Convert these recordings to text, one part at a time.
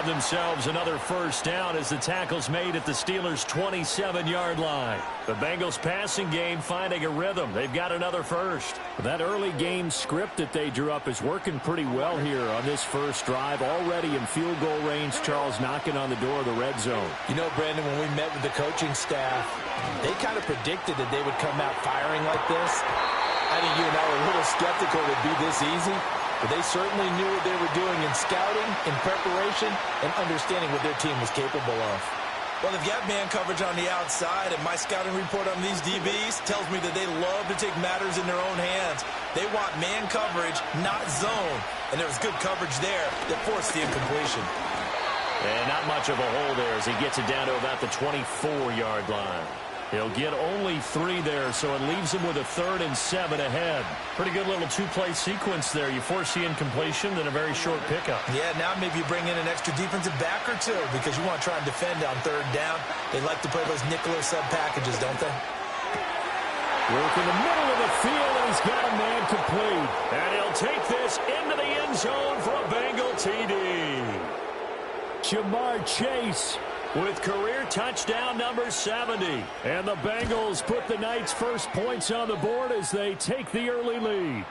have themselves another first down as the tackle's made at the Steelers' 27-yard line. The Bengals passing game finding a rhythm. They've got another first. That early game script that they drew up is working pretty well here on this first drive. Already in field goal range, Charles knocking on the door of the red zone. You know, Brandon, when we met with the coaching staff, they kind of predicted that they would come out firing like this. I think you and I were a little skeptical it would be this easy. But they certainly knew what they were doing in scouting, in preparation, and understanding what their team was capable of. Well, they've got man coverage on the outside, and my scouting report on these DBs tells me that they love to take matters in their own hands. They want man coverage, not zone. And there was good coverage there that forced the incompletion. And not much of a hole there as he gets it down to about the 24-yard line. He'll get only 3 there, so it leaves him with a 3rd and 7 ahead. Pretty good little two-play sequence there. You force the incompletion, then a very short pickup. Yeah, now maybe you bring in an extra defensive back or two because you want to try and defend on 3rd down. They like to play those nickel or sub packages, don't they? Work in the middle of the field, and he's got a man complete. And he'll take this into the end zone for a Bengal TD. Jamar Chase with career touchdown number 70. And the Bengals put the Knights' first points on the board as they take the early lead.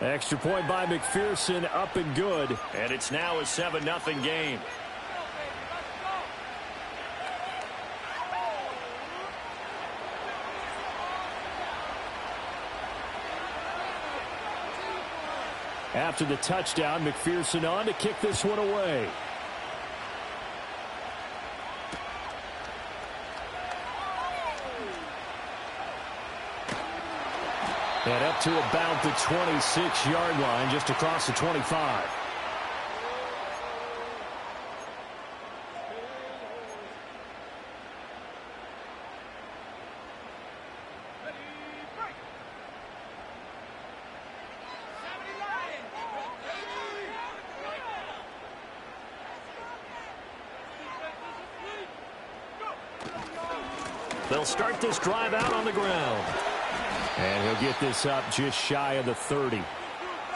Extra point by McPherson, up and good. And it's now a 7-0 game. After the touchdown, McPherson on to kick this one away. And up to about the 26-yard line, just across the 25. They'll start this drive out on the ground. And he'll get this up just shy of the 30.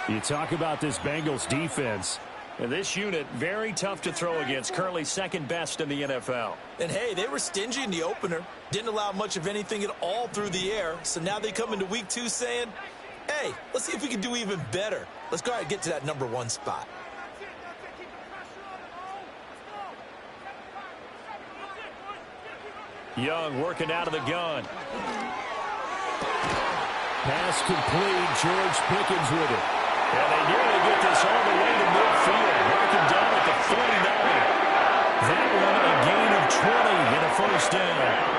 You talk about this Bengals defense. And this unit, very tough to throw against. Currently second best in the NFL. And, hey, they were stingy in the opener. Didn't allow much of anything at all through the air. So now they come into week 2 saying, hey, let's see if we can do even better. Let's go ahead and get to that number 1 spot. Young working out of the gun. Pass complete. George Pickens with it. And they nearly get this all the way to midfield. Marking down at the 49. That one a gain of 20 and a first down.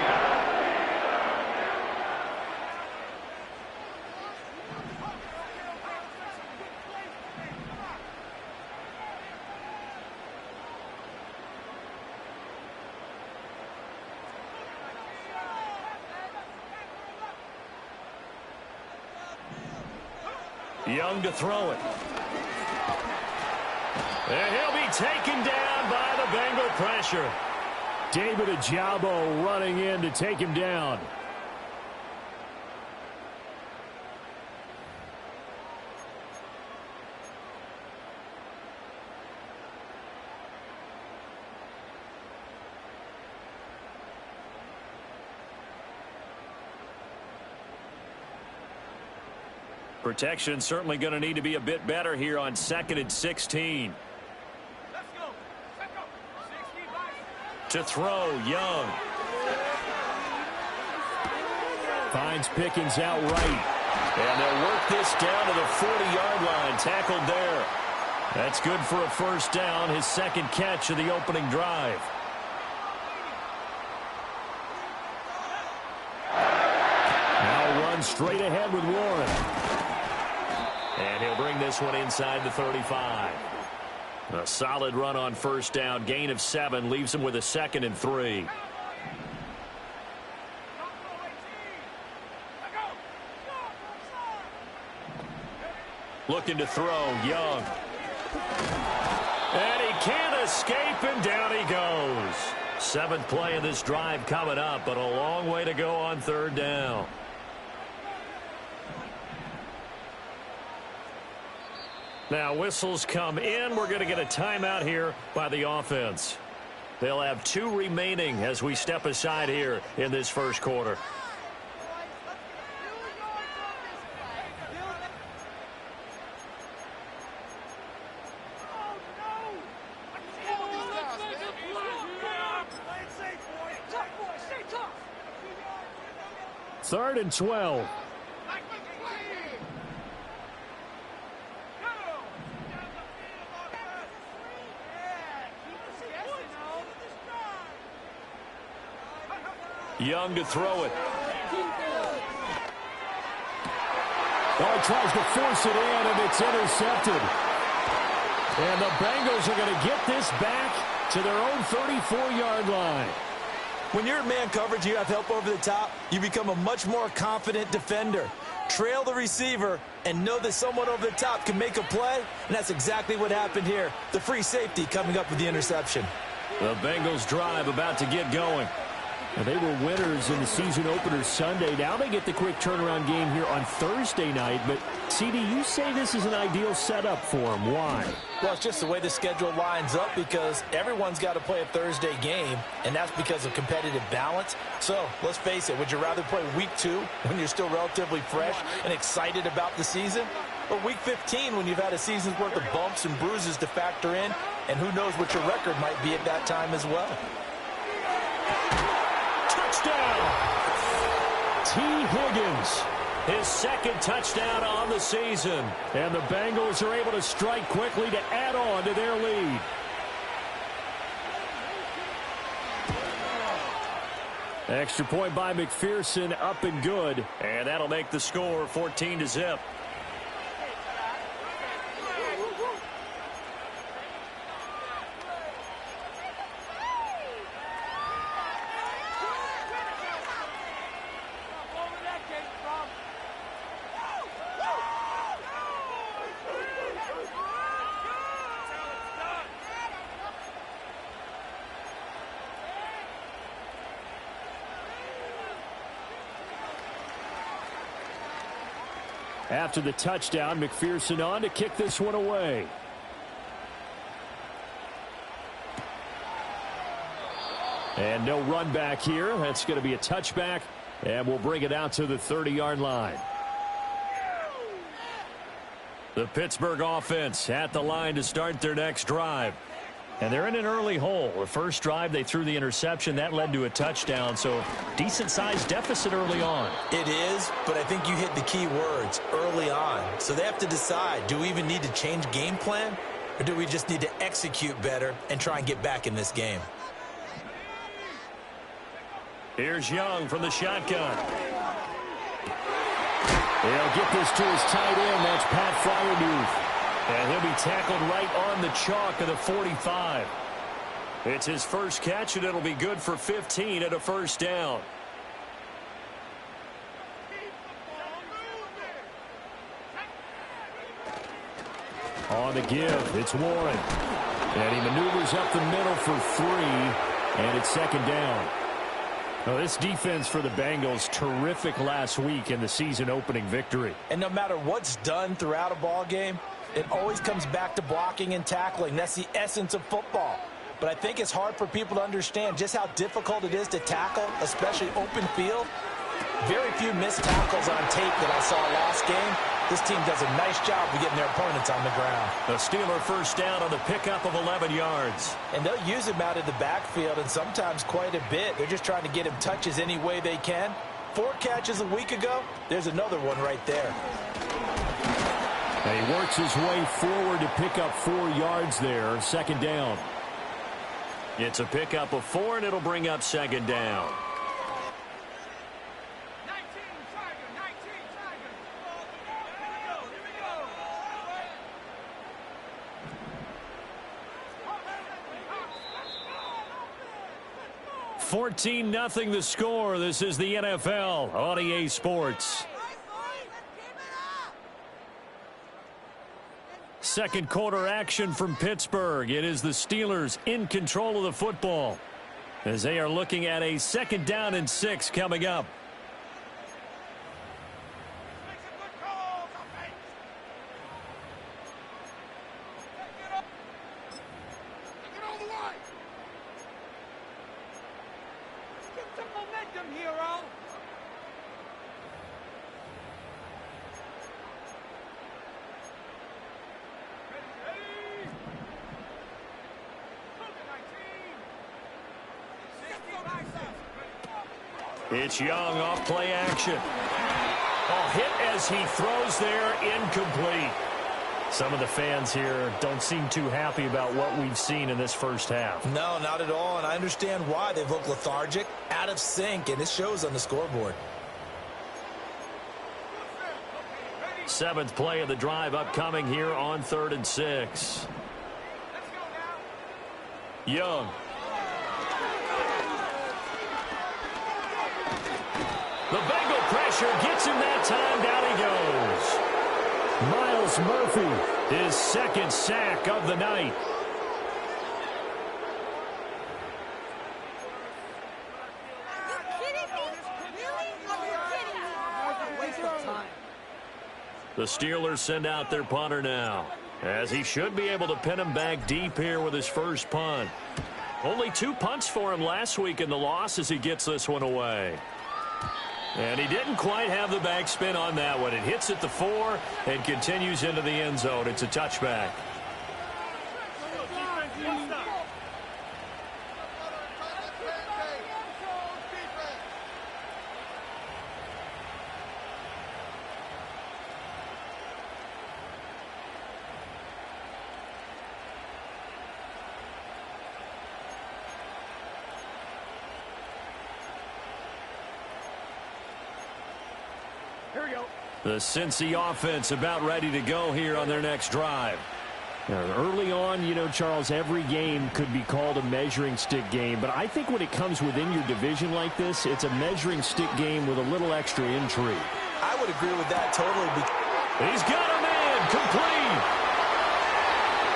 Young to throw it. And he'll be taken down by the Bengal pressure. David Ajabo running in to take him down. Protection certainly going to need to be a bit better here on 2nd and 16. To throw, Young. Finds Pickens out right. And they'll work this down to the 40-yard line. Tackled there. That's good for a first down. His second catch of the opening drive. Now run straight ahead with Warren. And he'll bring this one inside the 35. A solid run on first down. Gain of 7 leaves him with a 2nd and 3. Looking to throw, Young. And he can't escape, and down he goes. 7th play of this drive coming up, but a long way to go on 3rd down. Now whistles come in. We're going to get a timeout here by the offense. They'll have 2 remaining as we step aside here in this first quarter. Third and 12. Young to throw it. Oh, he tries to force it in, and it's intercepted. And the Bengals are going to get this back to their own 34-yard line. When you're in man coverage, you have help over the top, you become a much more confident defender. Trail the receiver and know that someone over the top can make a play, and that's exactly what happened here. The free safety coming up with the interception. The Bengals drive about to get going. And they were winners in the season opener Sunday. Now they get the quick turnaround game here on Thursday night. But, CD, you say this is an ideal setup for them. Why? Well, it's just the way the schedule lines up because everyone's got to play a Thursday game, and that's because of competitive balance. So, let's face it, would you rather play week 2 when you're still relatively fresh and excited about the season? Or week 15 when you've had a season's worth of bumps and bruises to factor in, and who knows what your record might be at that time as well? Touchdown! T. Higgins, his second touchdown on the season. And the Bengals are able to strike quickly to add on to their lead. Extra point by McPherson, up and good. And that'll make the score 14-0. After the touchdown, McPherson on to kick this one away. And no run back here. That's going to be a touchback, and we'll bring it out to the 30-yard line. The Pittsburgh offense at the line to start their next drive. And they're in an early hole. The first drive, they threw the interception. That led to a touchdown, so decent-sized deficit early on. It is, but I think you hit the key words, early on. So they have to decide, do we even need to change game plan, or do we just need to execute better and try and get back in this game? Here's Young from the shotgun. They'll get this to his tight end. That's Pat Fryermuth. And he'll be tackled right on the chalk of the 45. It's his first catch, and it'll be good for 15 at a first down. On the give, it's Warren. And he maneuvers up the middle for 3, and it's second down. Well, this defense for the Bengals, terrific last week in the season-opening victory. And no matter what's done throughout a ball game, it always comes back to blocking and tackling. That's the essence of football. But I think it's hard for people to understand just how difficult it is to tackle, especially open field. Very few missed tackles on tape that I saw last game. This team does a nice job of getting their opponents on the ground. A Steeler first down on the pickup of 11 yards. And they'll use him out of the backfield, and sometimes quite a bit. They're just trying to get him touches any way they can. 4 catches a week ago. There's another one right there. And he works his way forward to pick up 4 yards there. Second down. It's a pickup of 4, and it'll bring up second down. (14-0) the score. This is the NFL on EA Sports. Second quarter action from Pittsburgh. It is the Steelers in control of the football as they are looking at a second down and 6 coming up. some momentum, hero. It's Young off play action. Oh, hit as he throws there, incomplete. Some of the fans here don't seem too happy about what we've seen in this first half. No, not at all, and I understand why. They've looked lethargic, out of sync, and it shows on the scoreboard. Seventh play of the drive upcoming here on 3rd and 6. Young. The Bengal pressure gets him that time. Down he goes. Miles Murphy, his second sack of the night. The Steelers send out their punter now, as he should be able to pin him back deep here with his first punt. Only 2 punts for him last week in the loss as he gets this one away. And he didn't quite have the backspin on that one. It hits at the 4 and continues into the end zone. It's a touchback. Here we go. The Cincy offense about ready to go here on their next drive. Now, early on, you know, Charles, every game could be called a measuring stick game. But I think when it comes within your division like this, it's a measuring stick game with a little extra intrigue. I would agree with that totally. He's got a man complete.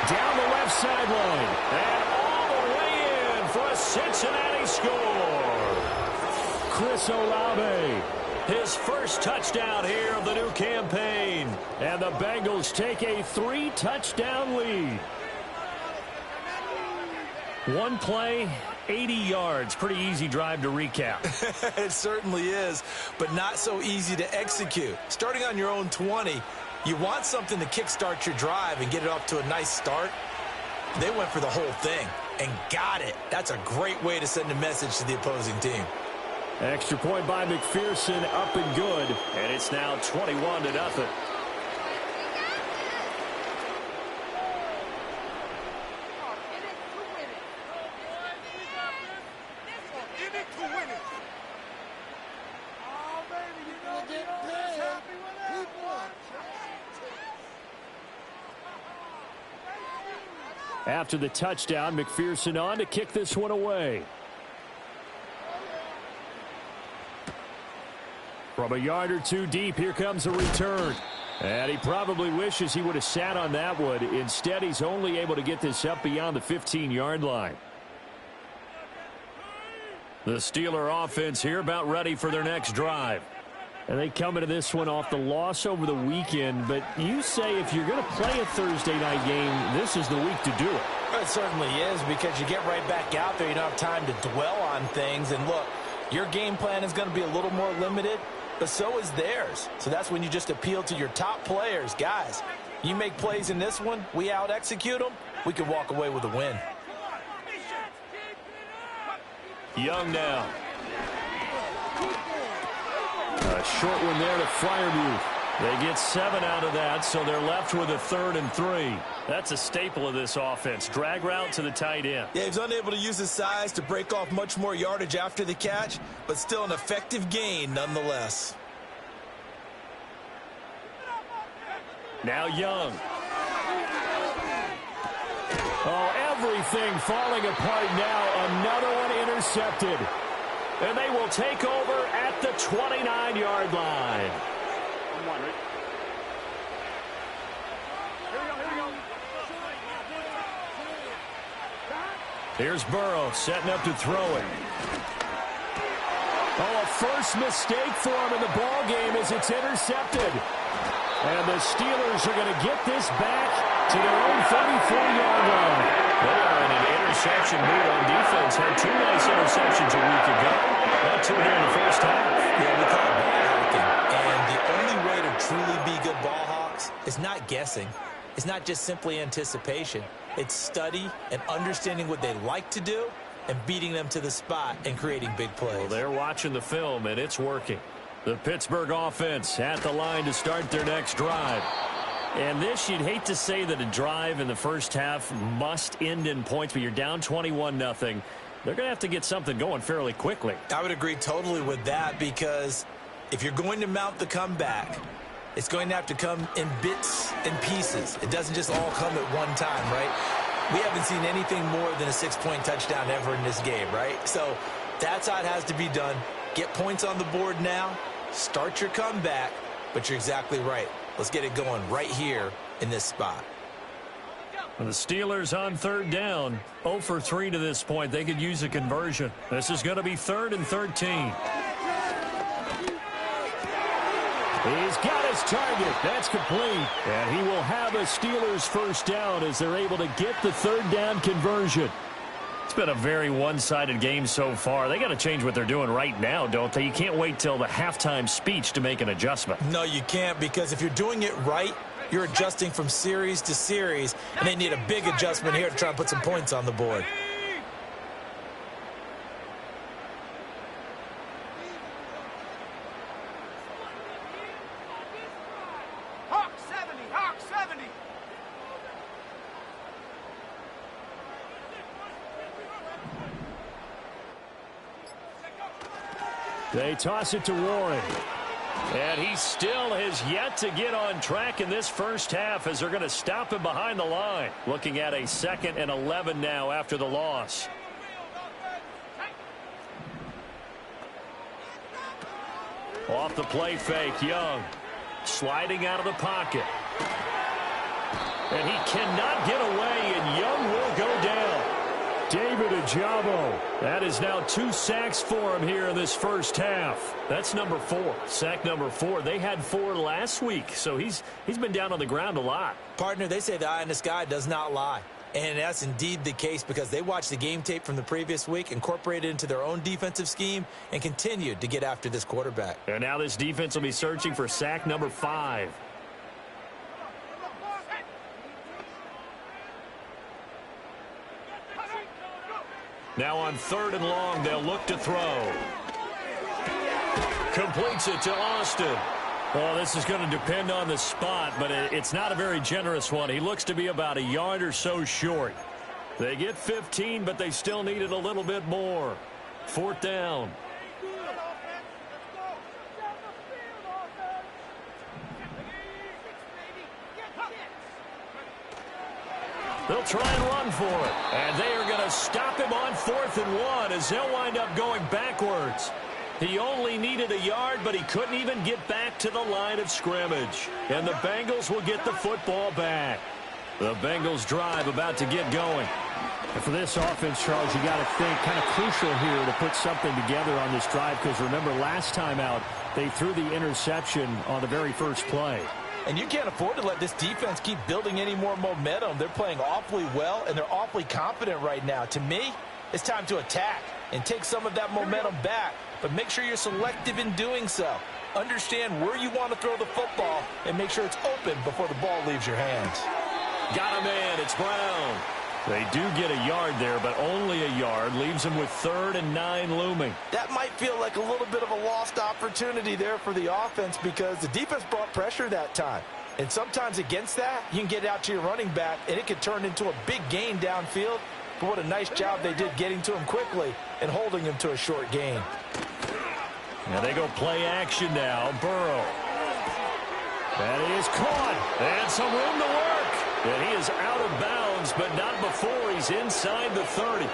Down the left sideline. And all the way in for a Cincinnati score. Chris Olave. His first touchdown here of the new campaign. And the Bengals take a 3-touchdown lead. One play, 80 yards. Pretty easy drive to recap. It certainly is, but not so easy to execute. Starting on your own 20, you want something to kickstart your drive and get it off to a nice start. They went for the whole thing and got it. That's a great way to send a message to the opposing team. Extra point by McPherson, up and good. And it's now 21-0. After the touchdown, McPherson on to kick this one away. From a yard or two deep, here comes a return. And he probably wishes he would have sat on that one. Instead, he's only able to get this up beyond the 15-yard line. The Steeler offense here about ready for their next drive. And they come into this one off the loss over the weekend. But you say if you're going to play a Thursday night game, this is the week to do it. It certainly is, because you get right back out there. You don't have time to dwell on things. And look, your game plan is going to be a little more limited, but so is theirs. So that's when you just appeal to your top players. Guys, you make plays in this one, we out-execute them, we can walk away with a win. Young now. A short one there to Freiermuth. They get 7 out of that, so they're left with a 3rd and 3. That's a staple of this offense. Drag route to the tight end. Yeah, he's unable to use his size to break off much more yardage after the catch, but still an effective gain nonetheless. Now Young. Oh, everything falling apart now. Another one intercepted. And they will take over at the 29-yard line. Here's Burrow setting up to throw it. Oh, a first mistake for him in the ball game as it's intercepted. And the Steelers are going to get this back to their own 34-yard line. They are in an interception mood on defense. Had 2 nice interceptions a week ago. Well, two here in the first half. Yeah, we call it ball hawking. And the only way to truly be good ball hawks is not guessing. It's not just simply anticipation. It's study and understanding what they like to do and beating them to the spot and creating big plays. Well, they're watching the film, and it's working. The Pittsburgh offense at the line to start their next drive. And this, you'd hate to say that a drive in the first half must end in points, but you're down 21-0. They're going to have to get something going fairly quickly. I would agree totally with that, because if you're going to mount the comeback, it's going to have to come in bits and pieces. It doesn't just all come at one time, right? We haven't seen anything more than a 6-point touchdown ever in this game, right? So that's how it has to be done. Get points on the board now. Start your comeback. But you're exactly right. Let's get it going right here in this spot. The Steelers on third down. 0 for 3 to this point. They could use a conversion. This is going to be 3rd and 13. He's got his target. That's complete. And he will have a Steelers first down as they're able to get the third down conversion. It's been a very one-sided game so far. They got to change what they're doing right now, don't they? You can't wait till the halftime speech to make an adjustment. No, you can't, because if you're doing it right, you're adjusting from series to series, and they need a big adjustment here to try and put some points on the board. Hawk 70, Hawk 70. They toss it to Warren. And he still has yet to get on track in this first half as they're going to stop him behind the line. Looking at a 2nd and 11 now after the loss. Off the play fake, Young. Sliding out of the pocket. And he cannot get away, and Young will go down. David Ajabo. That is now 2 sacks for him here in this first half. That's number 4. Sack number 4. They had 4 last week, so he's been down on the ground a lot. Partner, they say the eye in the sky does not lie. And that's indeed the case, because they watched the game tape from the previous week, incorporated it into their own defensive scheme, and continued to get after this quarterback. And now this defense will be searching for sack number 5. Now on 3rd and long, they'll look to throw. Completes it to Austin. Well, this is going to depend on the spot, but it's not a very generous one. He looks to be about a yard or so short. They get 15, but they still need it a little bit more. 4th down. They'll try and run for it. And they are going to stop him on 4th and 1 as they'll wind up going backwards. He only needed a yard, but he couldn't even get back to the line of scrimmage. And the Bengals will get the football back. The Bengals drive about to get going. And for this offense, Charles, you got to think kind of crucial here to put something together on this drive, because remember last time out, they threw the interception on the very first play. And you can't afford to let this defense keep building any more momentum. They're playing awfully well, and they're awfully confident right now. To me, it's time to attack and take some of that momentum back. But make sure you're selective in doing so. Understand where you want to throw the football and make sure it's open before the ball leaves your hands. Got a man. It's Brown. They do get a yard there, but only a yard. Leaves them with 3rd and 9 looming. That might feel like a little bit of a lost opportunity there for the offense, because the defense brought pressure that time. And sometimes against that, you can get out to your running back, and it could turn into a big gain downfield. But what a nice job they did getting to him quickly and holding him to a short gain. Now they go play action now. Burrow. That is caught. And some room to work. And he is out of bounds, but not before he's inside the 30.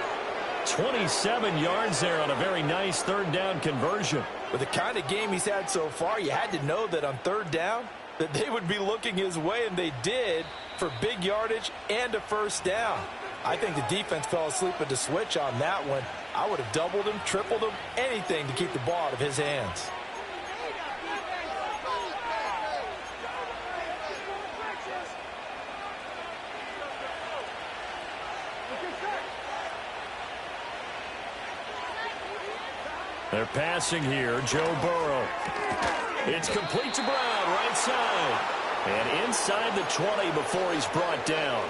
27 yards there on a very nice 3rd down conversion. With the kind of game he's had so far, you had to know that on 3rd down that they would be looking his way, and they did, for big yardage and a first down. I think the defense fell asleep at the switch on that one. I would have doubled him, tripled him, anything to keep the ball out of his hands. They're passing here. Joe Burrow. It's complete to Brown, right side. And inside the 20 before he's brought down.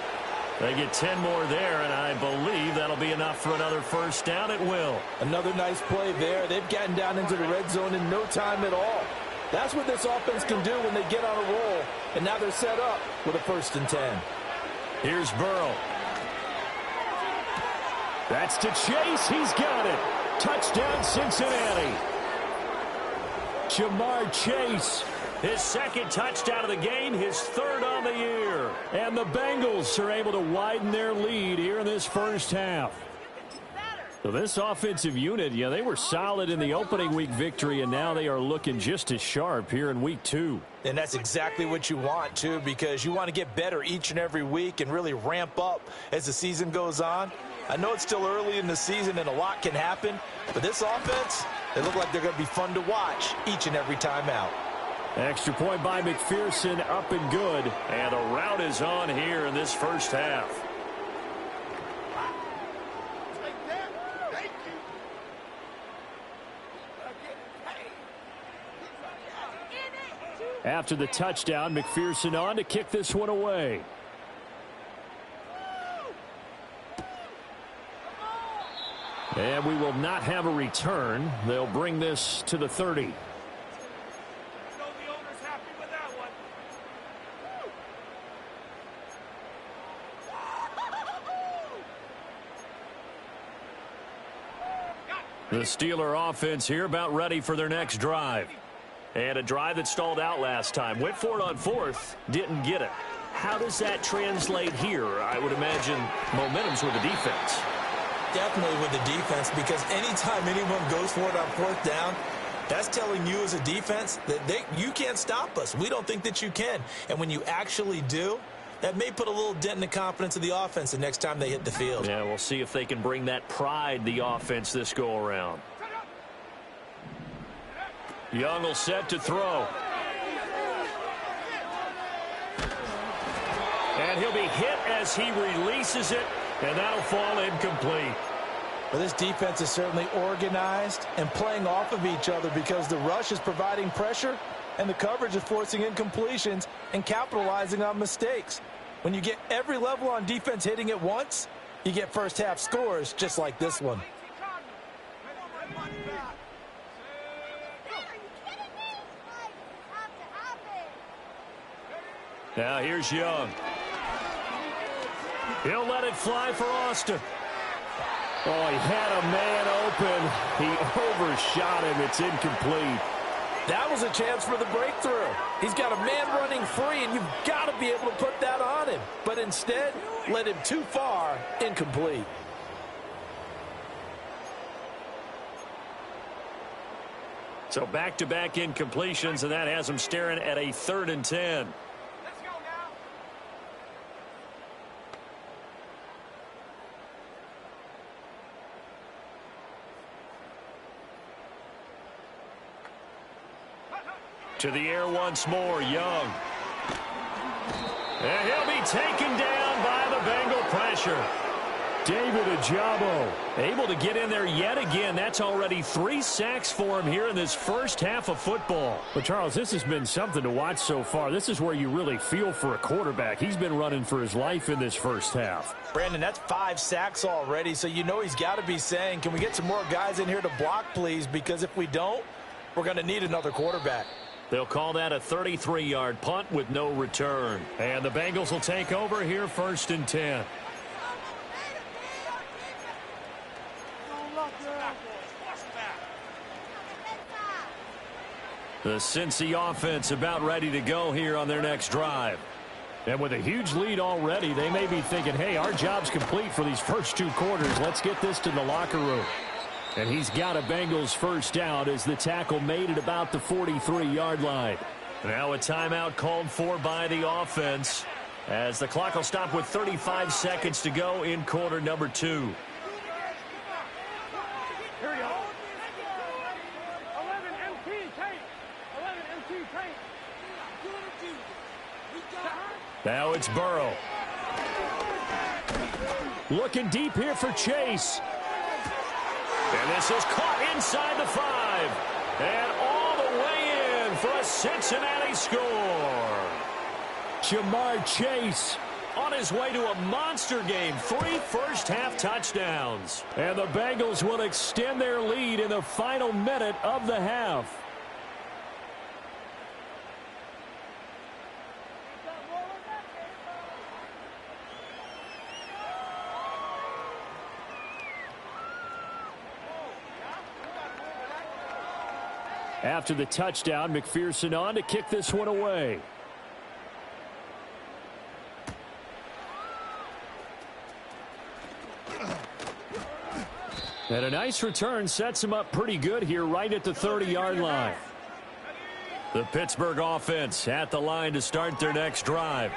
They get 10 more there, and I believe that'll be enough for another first down. It will. Another nice play there. They've gotten down into the red zone in no time at all. That's what this offense can do when they get on a roll. And now they're set up with a 1st and 10. Here's Burrow. That's to Chase. He's got it. Touchdown, Cincinnati. Jamar Chase. His 2nd touchdown of the game, his 3rd on the year. And the Bengals are able to widen their lead here in this first half. So this offensive unit, yeah, they were solid in the opening week victory, and now they are looking just as sharp here in week 2. And that's exactly what you want, too, because you want to get better each and every week and really ramp up as the season goes on. I know it's still early in the season and a lot can happen, but this offense, they look like they're going to be fun to watch each and every time out. Extra point by McPherson, up and good. And a route is on here in this first half. After the touchdown, McPherson on to kick this one away. And we will not have a return. They'll bring this to the 30. The Steeler offense here about ready for their next drive. And a drive that stalled out last time. Went for it on 4th, didn't get it. How does that translate here? I would imagine momentum's with the defense. Definitely with the defense, because anytime anyone goes for it on 4th down, that's telling you as a defense that you can't stop us. We don't think that you can. And when you actually do, that may put a little dent in the confidence of the offense the next time they hit the field. Yeah, we'll see if they can bring that pride, the offense, this go-around. Young will set to throw. And he'll be hit as he releases it, and that'll fall incomplete. Well, this defense is certainly organized and playing off of each other because the rush is providing pressure and the coverage is forcing incompletions and capitalizing on mistakes. When you get every level on defense hitting at once, you get first half scores just like this one. Now here's Young. He'll let it fly for Austin. Oh, he had a man open. He overshot him. It's incomplete. That was a chance for the breakthrough. He's got a man running free, and you've got to be able to put that on him. But instead, led him too far, incomplete. So back-to-back incompletions, and that has him staring at a 3rd and 10. Let's go now. To the air once more, Young. And he'll be taken down by the Bengal pressure. David Ajabo able to get in there yet again. That's already 3 sacks for him here in this first half of football. But, Charles, this has been something to watch so far. This is where you really feel for a quarterback. He's been running for his life in this first half. Brandon, that's 5 sacks already, so you know he's got to be saying, can we get some more guys in here to block, please? Because if we don't, we're going to need another quarterback. They'll call that a 33-yard punt with no return. And the Bengals will take over here 1st and 10. The Cincy offense about ready to go here on their next drive. And with a huge lead already, they may be thinking, hey, our job's complete for these first 2 quarters. Let's get this to the locker room. And he's got a Bengals first down as the tackle made at about the 43-yard line. Now a timeout called for by the offense as the clock will stop with 35 seconds to go in quarter number 2. Here we go. 11 MT tape. 11 MT tape. Now it's Burrow. Looking deep here for Chase. And this is caught inside the 5. And all the way in for a Cincinnati score. Jamar Chase on his way to a monster game. 3 first-half touchdowns. And the Bengals will extend their lead in the final minute of the half. After the touchdown, McPherson on to kick this one away. And a nice return sets him up pretty good here right at the 30-yard line. The Pittsburgh offense at the line to start their next drive.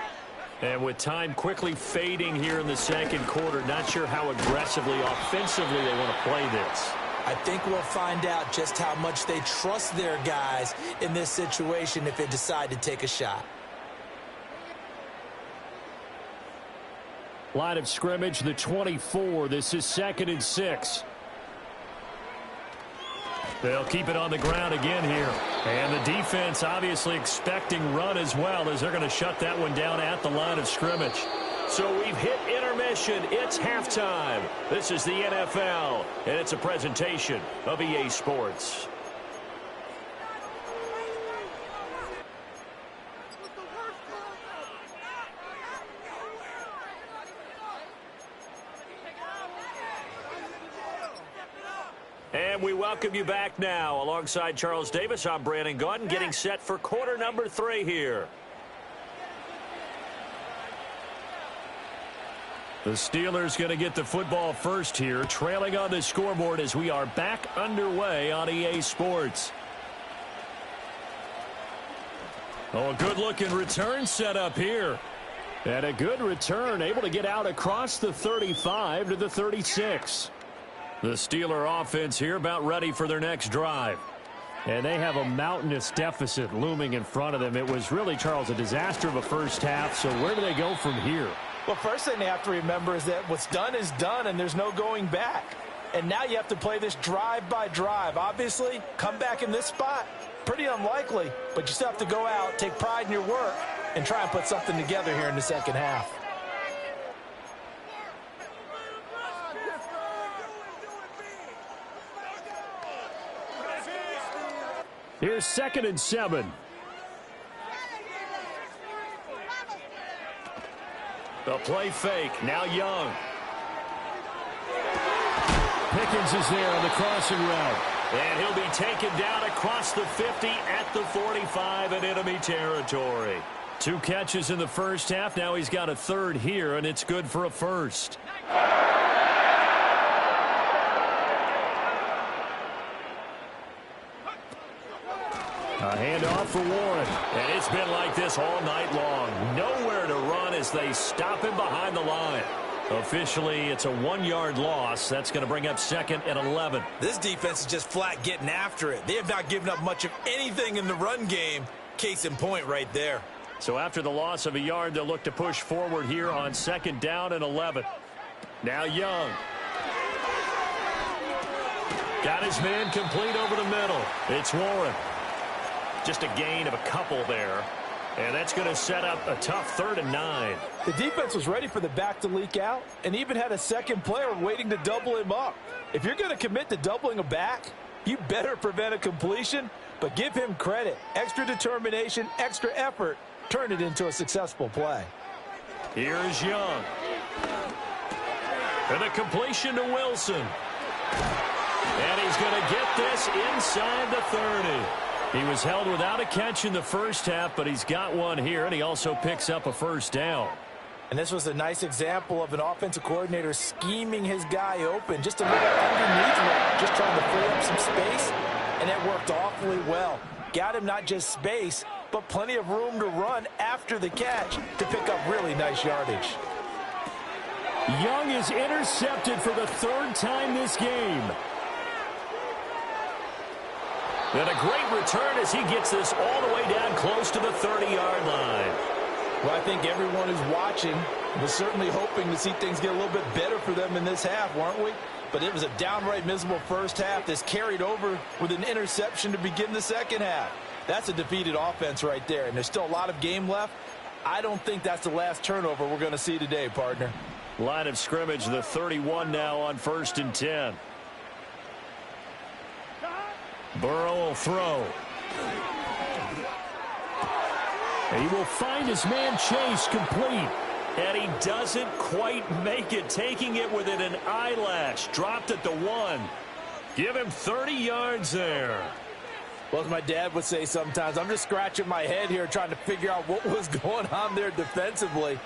And with time quickly fading here in the second quarter, not sure how aggressively, offensively they want to play this. I think we'll find out just how much they trust their guys in this situation if they decide to take a shot. Line of scrimmage, the 24. This is 2nd and 6. They'll keep it on the ground again here. And the defense obviously expecting run as well, as they're going to shut that one down at the line of scrimmage. So we've hit intermission. It's halftime. This is the NFL, and it's a presentation of EA Sports. And we welcome you back now. Alongside Charles Davis, I'm Brandon Gaudin, getting set for quarter number 3 here. The Steelers going to get the football first here, trailing on the scoreboard as we are back underway on EA Sports. Oh, a good-looking return set up here. And a good return, able to get out across the 35 to the 36. The Steeler offense here about ready for their next drive. And they have a mountainous deficit looming in front of them. It was really, Charles, a disaster of a first half. So where do they go from here? Well, first thing they have to remember is that what's done is done, and there's no going back. And now you have to play this drive by drive. Obviously, come back in this spot, pretty unlikely, but you still have to go out, take pride in your work, and try and put something together here in the second half. Here's 2nd and 7. The play fake. Now Young. Pickens is there on the crossing route. And he'll be taken down across the 50 at the 45 in enemy territory. 2 catches in the first half. Now he's got a 3rd here, and it's good for a 1st. A handoff for Warren. And it's been like this all night long. Nowhere to run as they stop him behind the line. Officially, it's a 1-yard loss. That's going to bring up 2nd and 11. This defense is just flat getting after it. They have not given up much of anything in the run game. Case in point right there. So after the loss of a yard, they'll look to push forward here on 2nd down and 11. Now Young. Got his man complete over the middle. It's Warren. Just a gain of a couple there. And that's going to set up a tough 3rd and 9. The defense was ready for the back to leak out and even had a second player waiting to double him up. If you're going to commit to doubling a back, you better prevent a completion, but give him credit. Extra determination, extra effort, turn it into a successful play. Here's Young. And a completion to Wilson. And he's going to get this inside the 30. He was held without a catch in the first half, but he's got one here, and he also picks up a 1st down. And this was a nice example of an offensive coordinator scheming his guy open, just a little underneath him, just trying to free up some space, and it worked awfully well. Got him not just space, but plenty of room to run after the catch to pick up really nice yardage. Young is intercepted for the 3rd time this game. And a great return as he gets this all the way down close to the 30-yard line. Well, I think everyone who's watching was certainly hoping to see things get a little bit better for them in this half, weren't we? but it was a downright miserable first half. This carried over with an interception to begin the second half. That's a defeated offense right there, and there's still a lot of game left. I don't think that's the last turnover we're going to see today, partner. Line of scrimmage, the 31 now on 1st and 10. Burrow will throw. He will find his man Chase complete. And he doesn't quite make it, taking it within an eyelash. Dropped at the 1. Give him 30 yards there. Well, as my dad would say sometimes, I'm just scratching my head here trying to figure out what was going on there defensively.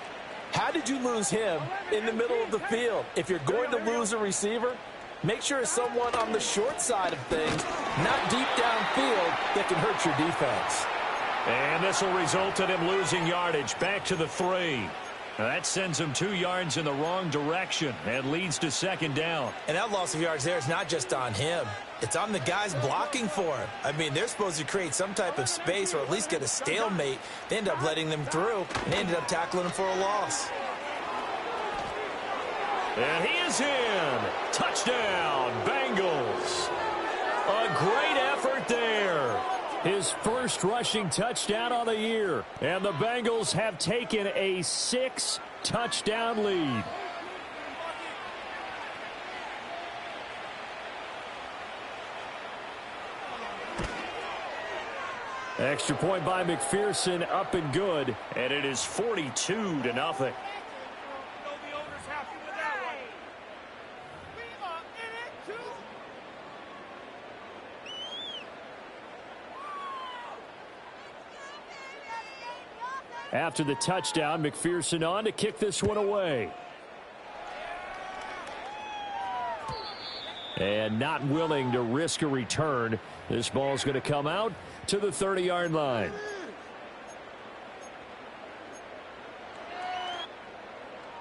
How did you lose him in the middle of the field? If you're going to lose a receiver, make sure it's someone on the short side of things, not deep downfield, that can hurt your defense. And this will result in him losing yardage. Back to the 3. Now that sends him 2 yards in the wrong direction and leads to 2nd down. And that loss of yards there is not just on him. It's on the guys blocking for him. I mean, they're supposed to create some type of space or at least get a stalemate. They end up letting them through, and they ended up tackling him for a loss. And he is in. Touchdown, Bengals. A great effort there. His first rushing touchdown on the year. And the Bengals have taken a 6-touchdown lead. Extra point by McPherson, up and good. And it is 42-0. After the touchdown, McPherson on to kick this one away. And not willing to risk a return. This ball's going to come out to the 30-yard line.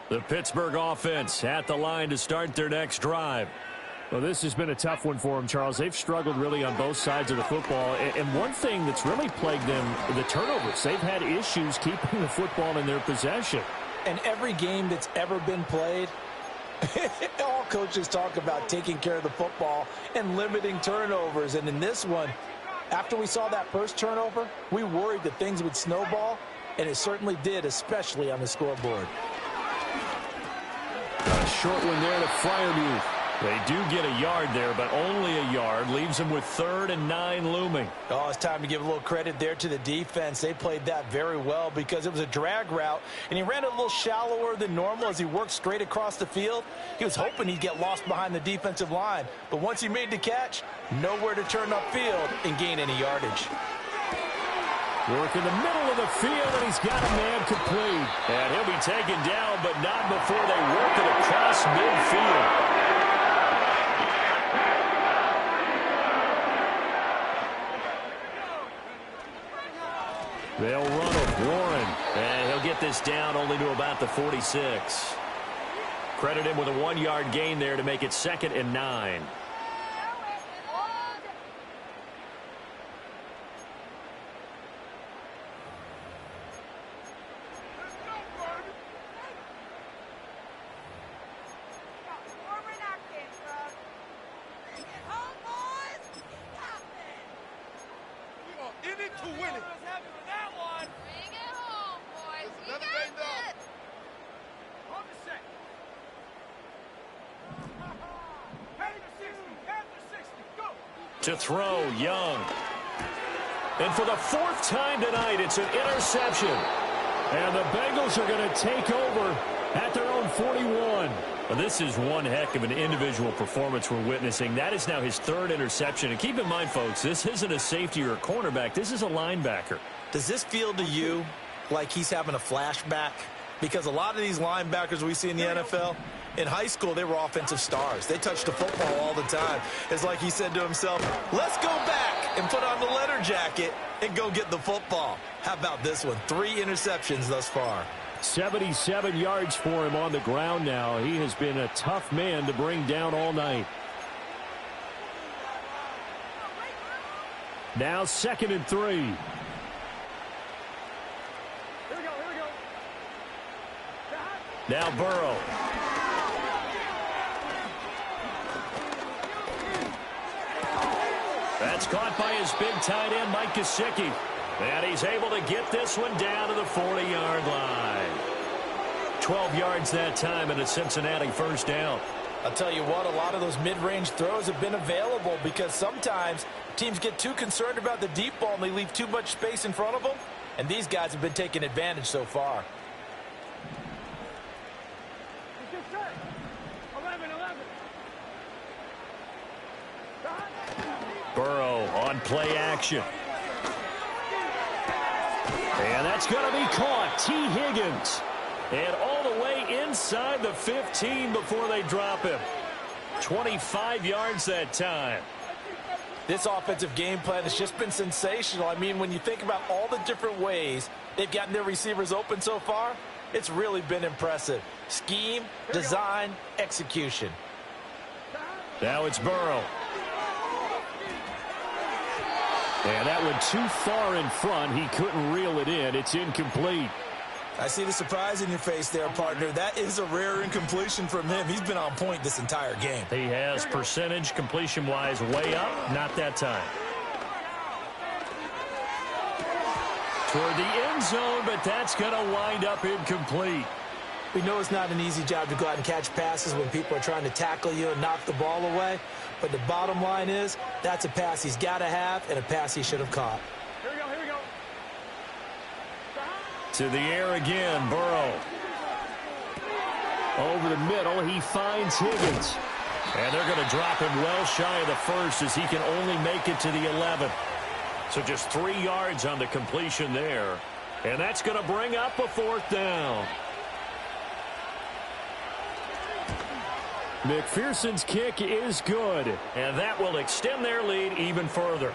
The Pittsburgh offense at the line to start their next drive. Well, this has been a tough one for them, Charles. They've struggled really on both sides of the football. And one thing that's really plagued them, the turnovers. They've had issues keeping the football in their possession. And every game that's ever been played, all coaches talk about taking care of the football and limiting turnovers. And in this one, after we saw that first turnover, we worried that things would snowball, and it certainly did, especially on the scoreboard. A short one there to Freiermuth. They do get a yard there, but only a yard. Leaves them with 3rd and 9 looming. Oh, it's time to give a little credit there to the defense. They played that very well because it was a drag route, and he ran a little shallower than normal as he worked straight across the field. He was hoping he'd get lost behind the defensive line, but once he made the catch, nowhere to turn upfield and gain any yardage. Work in the middle of the field, and he's got a man complete. And he'll be taken down, but not before they work it across midfield. They'll run with Warren. And he'll get this down only to about the 46. Credit him with a 1-yard gain there to make it 2nd and 9. To throw, Young. And for the 4th time tonight, it's an interception. And the Bengals are going to take over at their own 41. Well, this is one heck of an individual performance we're witnessing. That is now his 3rd interception. And keep in mind, folks, this isn't a safety or a cornerback. This is a linebacker. Does this feel to you like he's having a flashback? Because a lot of these linebackers we see in the NFL, in high school, they were offensive stars. They touched the football all the time. It's like he said to himself, let's go back and put on the leather jacket and go get the football. How about this one? 3 interceptions thus far. 77 yards for him on the ground now. He has been a tough man to bring down all night. Now 2nd and 3. Here we go. Now Burrow. That's caught by his big tight end, Mike Gesicki. And he's able to get this one down to the 40-yard line. 12 yards that time and a Cincinnati first down. I'll tell you what, a lot of those mid-range throws have been available because sometimes teams get too concerned about the deep ball and they leave too much space in front of them. And these guys have been taking advantage so far. Burrow on play action. And that's going to be caught. T. Higgins. And all the way inside the 15 before they drop him. 25 yards that time. This offensive game plan has just been sensational. I mean, when you think about all the different ways they've gotten their receivers open so far, it's really been impressive. Scheme, design, execution. Now it's Burrow. And that one too far in front. He couldn't reel it in. It's incomplete. I see the surprise in your face there, partner. That is a rare incompletion from him. He's been on point this entire game. He has percentage completion-wise way up. Not that time. Toward the end zone, but that's going to wind up incomplete. We know it's not an easy job to go out and catch passes when people are trying to tackle you and knock the ball away. But the bottom line is, that's a pass he's got to have and a pass he should have caught. Here we go, here we go. To the air again, Burrow. Over the middle, he finds Higgins. And they're going to drop him well shy of the first as he can only make it to the 11. So just 3 yards on the completion there. And that's going to bring up a fourth down. McPherson's kick is good. And that will extend their lead even further.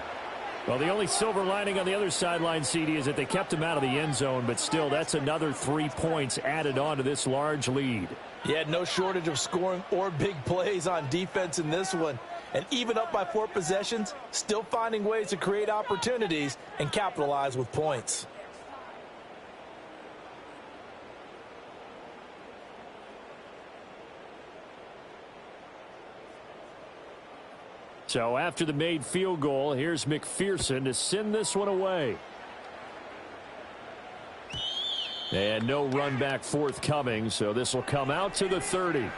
Well, the only silver lining on the other sideline, CD, is that they kept him out of the end zone, but still, that's another 3 points added on to this large lead. Yeah, no shortage of scoring or big plays on defense in this one. And even up by 4 possessions, still finding ways to create opportunities and capitalize with points. So after the made field goal, here's McPherson to send this one away. And no run back forthcoming, so this will come out to the 30.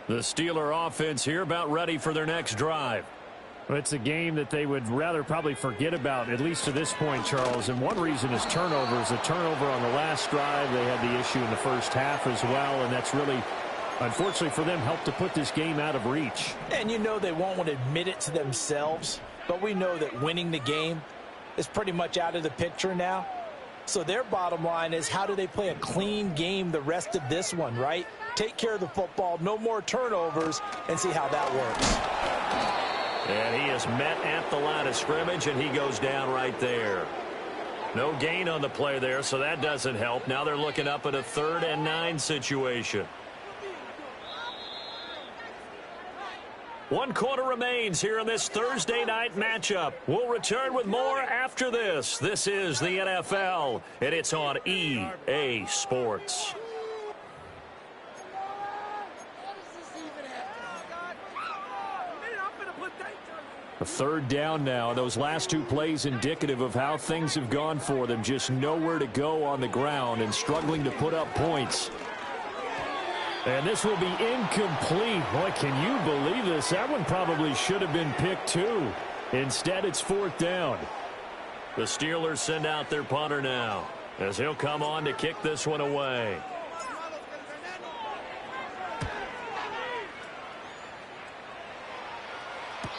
The Steeler offense here about ready for their next drive. It's a game that they would rather probably forget about, at least to this point, Charles. And one reason is turnovers. The turnover on the last drive, they had the issue in the first half as well, and that's really, unfortunately for them, helped to put this game out of reach. And you know they won't want to admit it to themselves, but we know that winning the game is pretty much out of the picture now. So their bottom line is, how do they play a clean game the rest of this one, right? Take care of the football, no more turnovers, and see how that works. And he is met at the line of scrimmage, and he goes down right there. No gain on the play there, so that doesn't help. Now they're looking up at a 3rd and 9 situation. 1 quarter remains here in this Thursday night matchup. We'll return with more after this. This is the NFL, and it's on EA Sports. A 3rd down now. Those last 2 plays indicative of how things have gone for them. Just nowhere to go on the ground and struggling to put up points. And this will be incomplete. Boy, can you believe this? That one probably should have been picked too. Instead, it's 4th down. The Steelers send out their punter now, as he'll come on to kick this one away.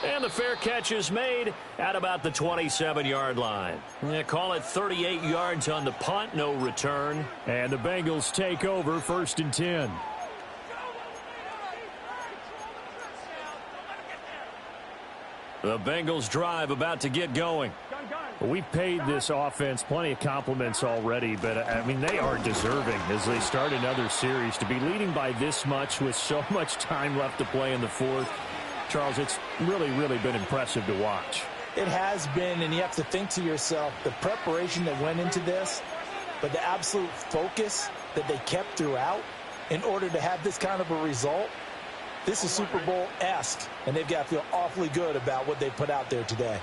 And the fair catch is made at about the 27-yard line. Yeah, call it 38 yards on the punt, no return. And the Bengals take over 1st and 10. The Bengals drive about to get going. We've paid this offense plenty of compliments already, but, I mean, they are deserving as they start another series. To be leading by this much with so much time left to play in the 4th, Charles, it's really, really been impressive to watch. It has been, and you have to think to yourself, the preparation that went into this, but the absolute focus that they kept throughout in order to have this kind of a result. This is Super Bowl-esque, and they've got to feel awfully good about what they put out there today.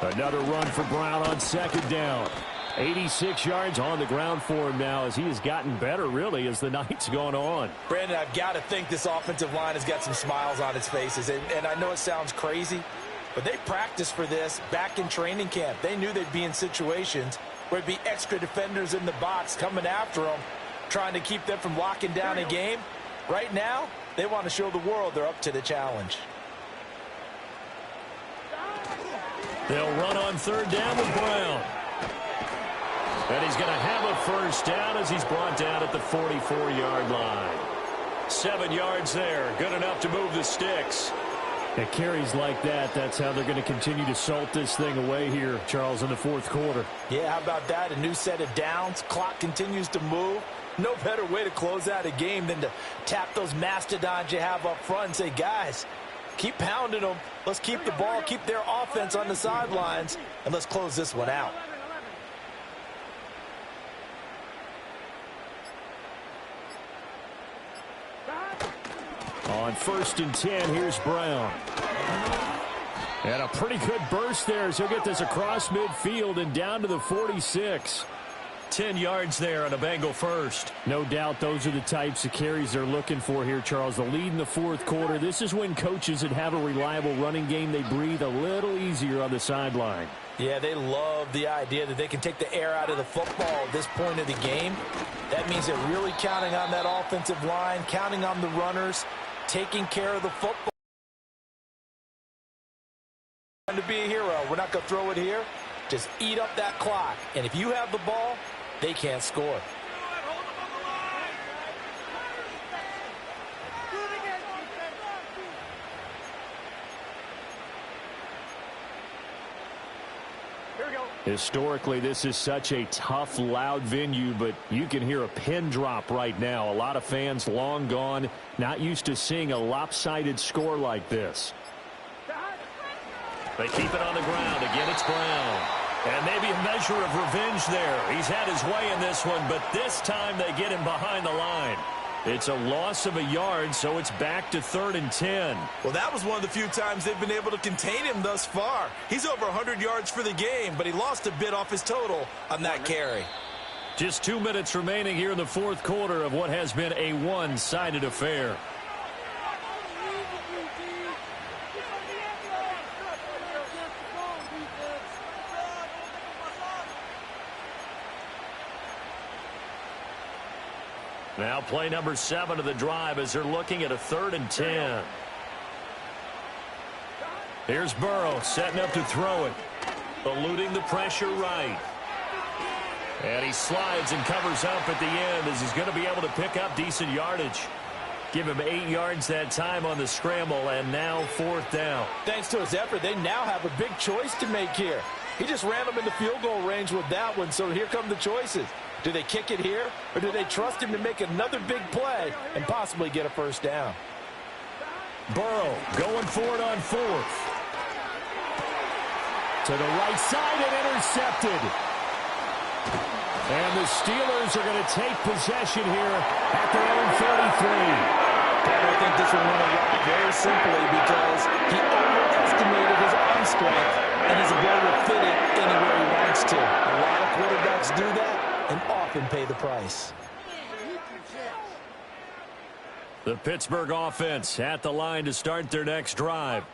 Another run for Brown on second down. 86 yards on the ground for him now as he has gotten better, really, as the night's gone on. Brandon, I've got to think this offensive line has got some smiles on its faces. And I know it sounds crazy, but they practiced for this back in training camp. They knew they'd be in situations where it'd be extra defenders in the box coming after them, trying to keep them from locking down a game. Right now, they want to show the world they're up to the challenge. They'll run on third down with Brown. And he's going to have a first down as he's brought down at the 44-yard line. 7 yards there. Good enough to move the sticks. At carries like that, that's how they're going to continue to salt this thing away here, Charles, in the fourth quarter. Yeah, how about that? A new set of downs. Clock continues to move. No better way to close out a game than to tap those mastodons you have up front and say, guys, keep pounding them. Let's keep the ball, keep their offense on the sidelines, and let's close this one out. On 1st and 10, here's Brown. And a pretty good burst there as he'll get this across midfield and down to the 46. 10 yards there on a Bengal first. No doubt those are the types of carries they're looking for here, Charles. The lead in the fourth quarter. This is when coaches that have a reliable running game, they breathe a little easier on the sideline. Yeah, they love the idea that they can take the air out of the football at this point of the game. That means they're really counting on that offensive line, counting on the runners, taking care of the football. To be a hero, we're not going to throw it here. Just eat up that clock. And if you have the ball, they can't score. Historically, this is such a tough, loud venue, but you can hear a pin drop right now. A lot of fans long gone, not used to seeing a lopsided score like this. They keep it on the ground. Again, it's Brown. And maybe a measure of revenge there. He's had his way in this one, but this time they get him behind the line. It's a loss of a yard, so it's back to 3rd and 10. Well, that was one of the few times they've been able to contain him thus far. He's over 100 yards for the game, but he lost a bit off his total on that carry. Just 2 minutes remaining here in the fourth quarter of what has been a one-sided affair. Now play number 7 of the drive as they're looking at a 3rd and 10. Here's Burrow setting up to throw it. Eluding the pressure right. And he slides and covers up at the end as he's going to be able to pick up decent yardage. Give him 8 yards that time on the scramble, and now 4th down. Thanks to his effort, they now have a big choice to make here. He just ran them in the field goal range with that one, so here come the choices. Do they kick it here, or do they trust him to make another big play and possibly get a first down? Burrow going for it on 4th. To the right side and intercepted. And the Steelers are going to take possession here at their own 33. And I think this will win a lot very simply because he overestimated his arm strength and his ability to fit it anywhere he wants to. A lot of quarterbacks do that and often pay the price. The Pittsburgh offense at the line to start their next drive.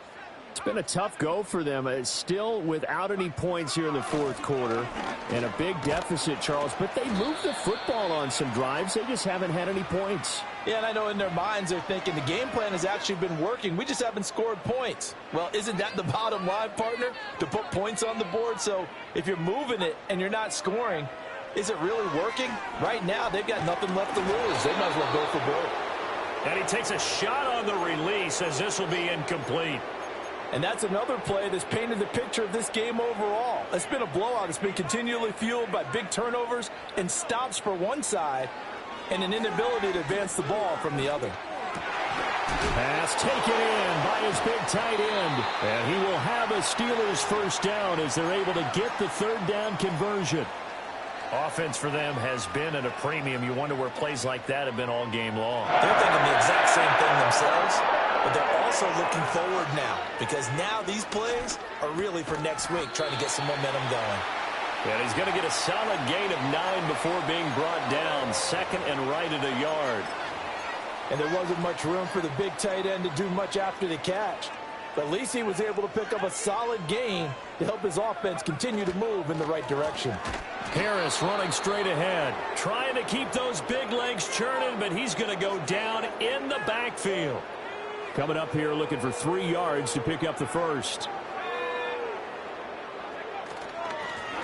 It's been a tough go for them. It's still without any points here in the fourth quarter and a big deficit, Charles. But they moved the football on some drives. They just haven't had any points. Yeah, and I know in their minds they're thinking the game plan has actually been working. We just haven't scored points. Well, isn't that the bottom line, partner? To put points on the board? So if you're moving it and you're not scoring, is it really working? Right now, they've got nothing left to lose. They might as well go for broke. And he takes a shot on the release as this will be incomplete. And that's another play that's painted the picture of this game overall. It's been a blowout. It's been continually fueled by big turnovers and stops for one side and an inability to advance the ball from the other. Pass taken in by his big tight end. And he will have a Steelers first down as they're able to get the third down conversion. Offense for them has been at a premium. You wonder where plays like that have been all game long. They're thinking the exact same thing themselves, but they're also looking forward now because now these plays are really for next week, trying to get some momentum going. And he's going to get a solid gain of 9 before being brought down. Second and right at a yard. And there wasn't much room for the big tight end to do much after the catch. But at least he was able to pick up a solid gain to help his offense continue to move in the right direction. Harris running straight ahead, trying to keep those big legs churning, but he's going to go down in the backfield. Coming up here looking for 3 yards to pick up the first.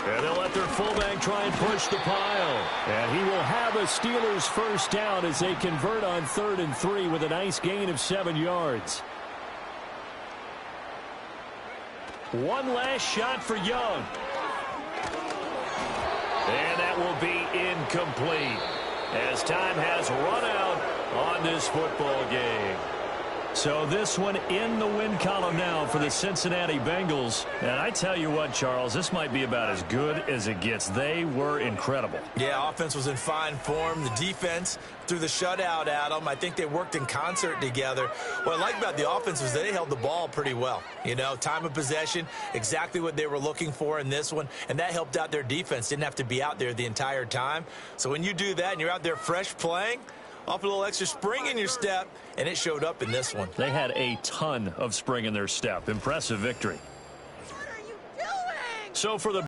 And they'll let their fullback try and push the pile. And he will have a Steelers first down as they convert on 3rd and 3 with a nice gain of 7 yards. One last shot for Young. And that will be incomplete as time has run out on this football game. So this one in the win column now for the Cincinnati Bengals. And I tell you what, Charles, this might be about as good as it gets. They were incredible. Yeah, offense was in fine form. The defense threw the shutout at them. I think they worked in concert together. What I like about the offense was they held the ball pretty well. You know, time of possession, exactly what they were looking for in this one. And that helped out their defense. Didn't have to be out there the entire time. So when you do that and you're out there fresh playing, off a little extra spring in your step, and it showed up in this one. They had a ton of spring in their step. Impressive victory. What are you doing? So for the